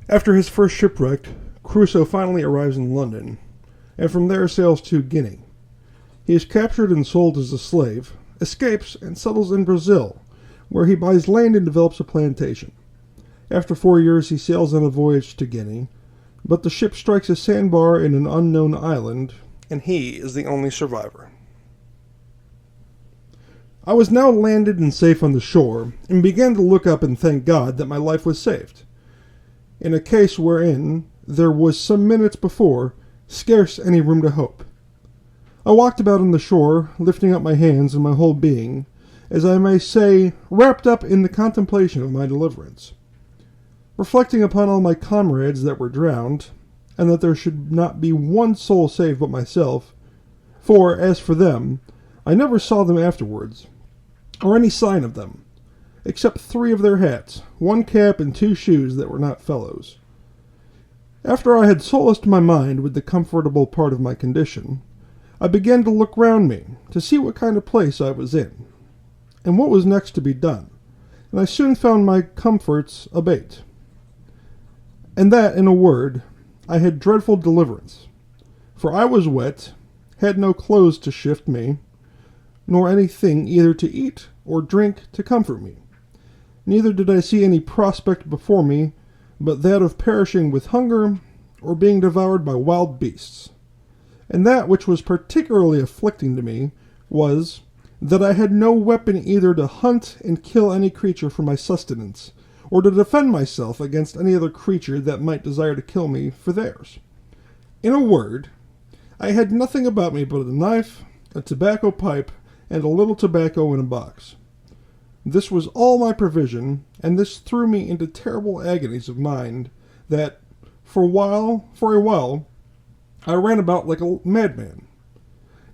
After his first shipwreck, Crusoe finally arrives in London, and from there sails to Guinea. He is captured and sold as a slave, escapes, and settles in Brazil, where he buys land and develops a plantation. After 4 years, he sails on a voyage to Guinea, but the ship strikes a sandbar in an unknown island, and he is the only survivor. I was now landed and safe on the shore, and began to look up and thank God that my life was saved, in a case wherein there was some minutes before scarce any room to hope. I walked about on the shore, lifting up my hands and my whole being, as I may say, wrapped up in the contemplation of my deliverance, reflecting upon all my comrades that were drowned, and that there should not be one soul saved but myself, for, as for them, I never saw them afterwards, or any sign of them, except 3 of their hats, 1 cap, and 2 shoes that were not fellows. After I had solaced my mind with the comfortable part of my condition, I began to look round me, to see what kind of place I was in, and what was next to be done, and I soon found my comforts abate. And that, in a word, I had dreadful deliverance, for I was wet, had no clothes to shift me, nor anything either to eat or drink to comfort me. Neither did I see any prospect before me but that of perishing with hunger or being devoured by wild beasts. And that which was particularly afflicting to me was that I had no weapon either to hunt and kill any creature for my sustenance, or to defend myself against any other creature that might desire to kill me for theirs. In a word, I had nothing about me but a knife, a tobacco pipe, and a little tobacco in a box. This was all my provision, and this threw me into terrible agonies of mind, that, for a while, I ran about like a madman.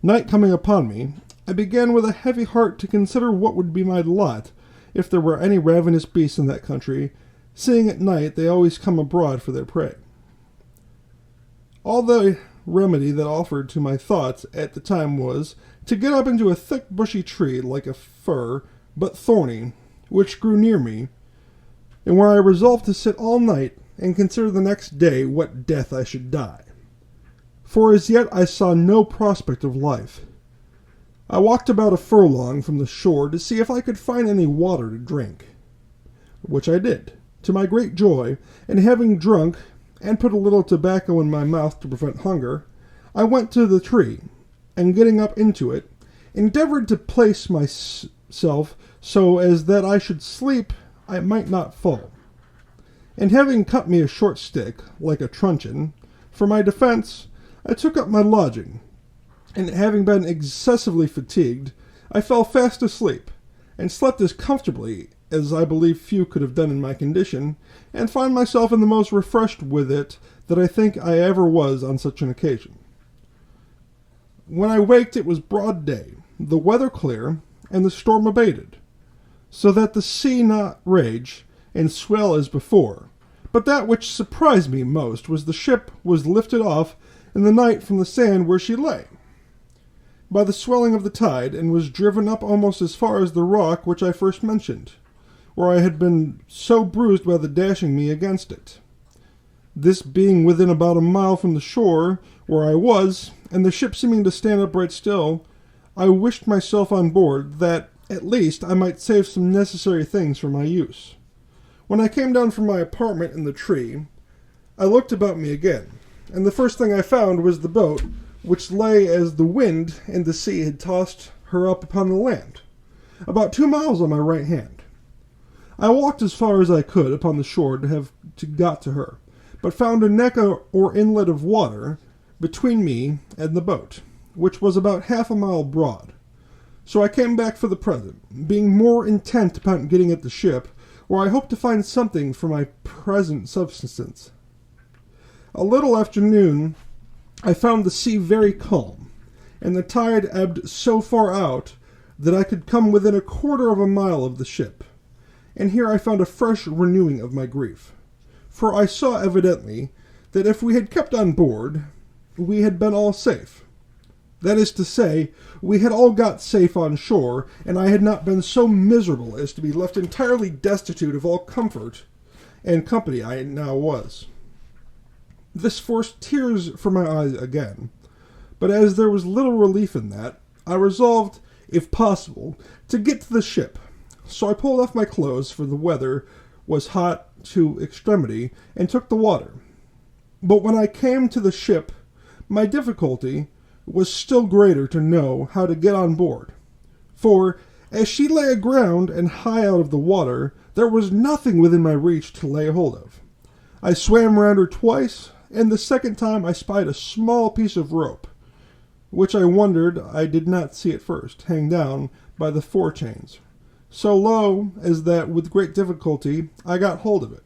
Night coming upon me, I began with a heavy heart to consider what would be my lot if there were any ravenous beasts in that country, seeing at night they always come abroad for their prey. All the remedy that offered to my thoughts at the time was to get up into a thick bushy tree like a fir, but thorny, which grew near me, and where I resolved to sit all night and consider the next day what death I should die. For as yet I saw no prospect of life. I walked about a furlong from the shore to see if I could find any water to drink, which I did, to my great joy, and having drunk, and put a little tobacco in my mouth to prevent hunger, I went to the tree, and getting up into it, endeavored to place myself so as that I should sleep I might not fall. And having cut me a short stick, like a truncheon, for my defence, I took up my lodging, and having been excessively fatigued, I fell fast asleep, and slept as comfortably as I believe few could have done in my condition, and find myself in the most refreshed with it that I think I ever was on such an occasion. When I waked it was broad day, the weather clear, and the storm abated, so that the sea not rage and swell as before, but that which surprised me most was the ship was lifted off in the night from the sand where she lay, by the swelling of the tide, and was driven up almost as far as the rock which I first mentioned, where I had been so bruised by the dashing me against it. This being within about a mile from the shore where I was, and the ship seeming to stand upright still, I wished myself on board, that, at least, I might save some necessary things for my use. When I came down from my apartment in the tree, I looked about me again, and the first thing I found was the boat, which lay as the wind and the sea had tossed her up upon the land, about 2 miles on my right hand. I walked as far as I could upon the shore to have got to her, but found a neck or inlet of water between me and the boat, which was about half a mile broad. So I came back for the present, being more intent upon getting at the ship, where I hoped to find something for my present subsistence. A little after noon, I found the sea very calm, and the tide ebbed so far out that I could come within a quarter of a mile of the ship, and here I found a fresh renewing of my grief, for I saw evidently that if we had kept on board, we had been all safe. That is to say, we had all got safe on shore, and I had not been so miserable as to be left entirely destitute of all comfort, and company I now was. This forced tears from my eyes again, but as there was little relief in that, I resolved, if possible, to get to the ship. So I pulled off my clothes, for the weather was hot to extremity, and took the water. But when I came to the ship, my difficulty was still greater to know how to get on board. For, as she lay aground and high out of the water, there was nothing within my reach to lay hold of. I swam round her twice, and the second time I spied a small piece of rope, which I wondered I did not see at first, hang down by the forechains, so low as that with great difficulty I got hold of it,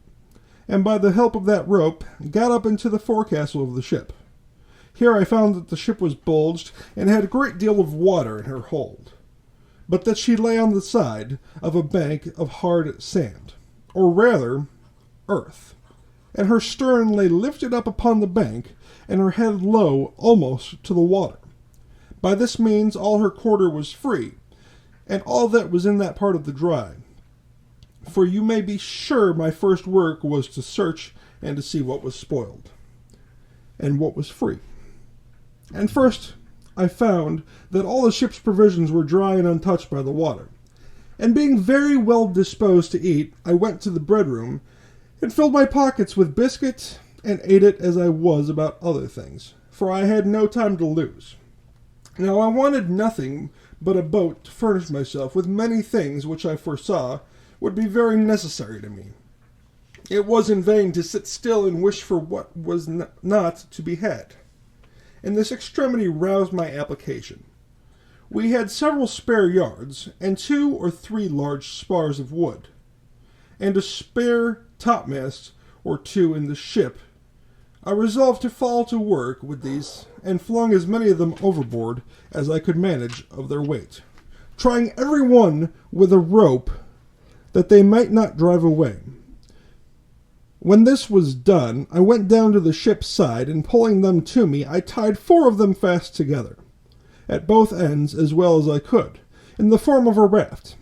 and by the help of that rope got up into the forecastle of the ship. Here I found that the ship was bulged and had a great deal of water in her hold, but that she lay on the side of a bank of hard sand, or rather earth, and her stern lay lifted up upon the bank, and her head low almost to the water. By this means all her quarter was free, and all that was in that part of the dry. For you may be sure my first work was to search and to see what was spoiled, and what was free. And first I found that all the ship's provisions were dry and untouched by the water. And being very well disposed to eat, I went to the bread room, and filled my pockets with biscuit, and ate it as I was about other things, for I had no time to lose. Now I wanted nothing but a boat to furnish myself with many things which I foresaw would be very necessary to me. It was in vain to sit still and wish for what was not to be had, and this extremity roused my application. We had several spare yards, and 2 or 3 large spars of wood, and a spare topmast or 2 in the ship. I resolved to fall to work with these, and flung as many of them overboard as I could manage of their weight, trying every one with a rope that they might not drive away. When this was done, I went down to the ship's side, and pulling them to me, I tied 4 of them fast together, at both ends as well as I could, in the form of a raft,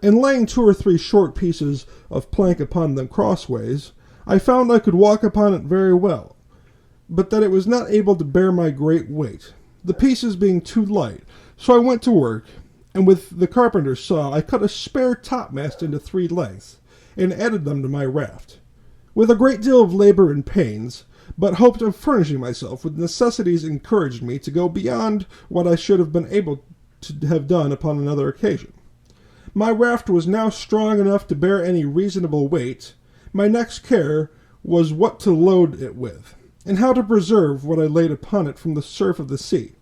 and laying 2 or 3 short pieces of plank upon them crossways, I found I could walk upon it very well, but that it was not able to bear my great weight, the pieces being too light. So I went to work, and with the carpenter's saw I cut a spare topmast into 3 lengths, and added them to my raft, with a great deal of labor and pains, but hoped of furnishing myself with necessities encouraged me to go beyond what I should have been able to have done upon another occasion. My raft was now strong enough to bear any reasonable weight. My next care was what to load it with, and how to preserve what I laid upon it from the surf of the sea.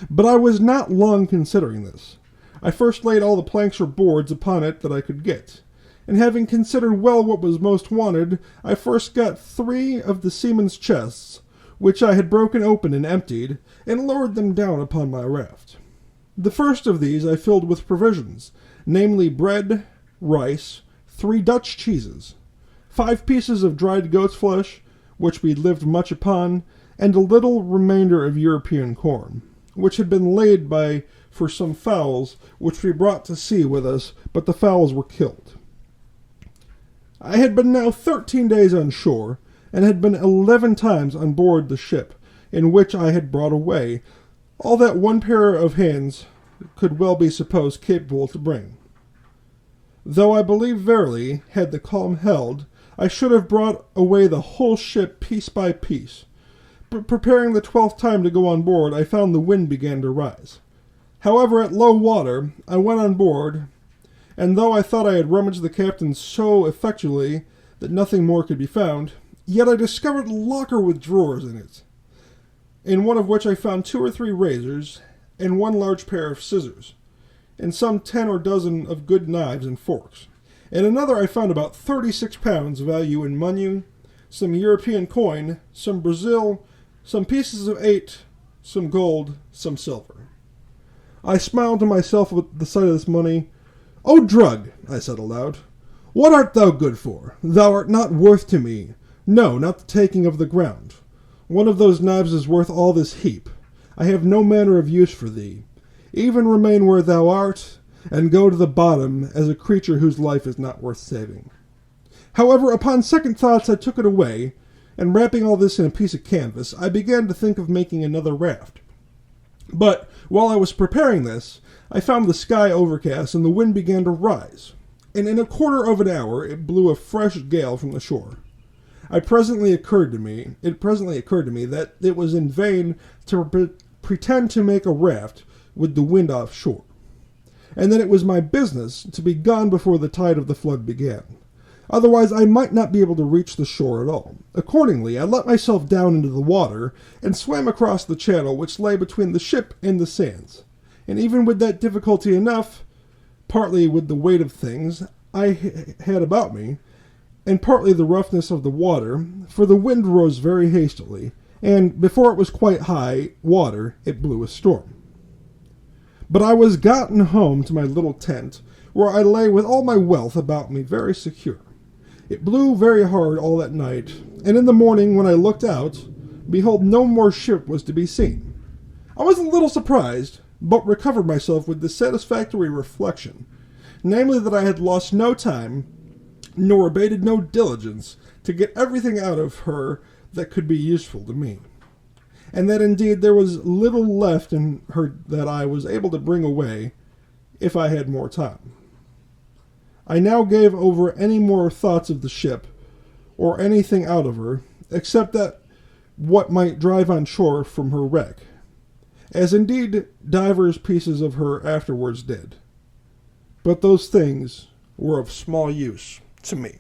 But I was not long considering this. I first laid all the planks or boards upon it that I could get, and having considered well what was most wanted, I first got 3 of the seamen's chests, which I had broken open and emptied, and lowered them down upon my raft. The first of these I filled with provisions, namely bread, rice, 3 Dutch cheeses, 5 pieces of dried goat's flesh, which we lived much upon, and a little remainder of European corn, which had been laid by for some fowls which we brought to sea with us, but the fowls were killed. I had been now 13 days on shore, and had been 11 times on board the ship, in which I had brought away all that one pair of hands could well be supposed capable to bring. Though I believe verily, had the calm held, I should have brought away the whole ship piece by piece. But preparing the 12th time to go on board, I found the wind began to rise. However, at low water, I went on board, and though I thought I had rummaged the captain so effectually that nothing more could be found, yet I discovered a locker with drawers in it, in one of which I found 2 or 3 razors, and 1 large pair of scissors, and some 10 or dozen of good knives and forks. In another I found about 36 pounds value in money, some European coin, some Brazil, some pieces of 8, some gold, some silver. I smiled to myself at the sight of this money. "O drug," I said aloud, "what art thou good for? Thou art not worth to me. No, not the taking of the ground. One of those knives is worth all this heap. I have no manner of use for thee. Even remain where thou art, and go to the bottom as a creature whose life is not worth saving." However, upon second thoughts, I took it away, and wrapping all this in a piece of canvas, I began to think of making another raft. But while I was preparing this, I found the sky overcast and the wind began to rise, and in a quarter of an hour it blew a fresh gale from the shore. It presently occurred to me that it was in vain to pretend to make a raft with the wind offshore, and that it was my business to be gone before the tide of the flood began. Otherwise, I might not be able to reach the shore at all. Accordingly, I let myself down into the water and swam across the channel which lay between the ship and the sands. And even with that difficulty enough, partly with the weight of things I had about me, and partly the roughness of the water, for the wind rose very hastily, and before it was quite high water, it blew a storm. But I was gotten home to my little tent, where I lay with all my wealth about me very secure. It blew very hard all that night, and in the morning when I looked out, behold, no more ship was to be seen. I was a little surprised, but recovered myself with the satisfactory reflection, namely that I had lost no time, nor abated no diligence, to get everything out of her that could be useful to me, and that indeed there was little left in her that I was able to bring away, if I had more time. I now gave over any more thoughts of the ship, or anything out of her, except that what might drive on shore from her wreck, as indeed divers pieces of her afterwards did. But those things were of small use to me.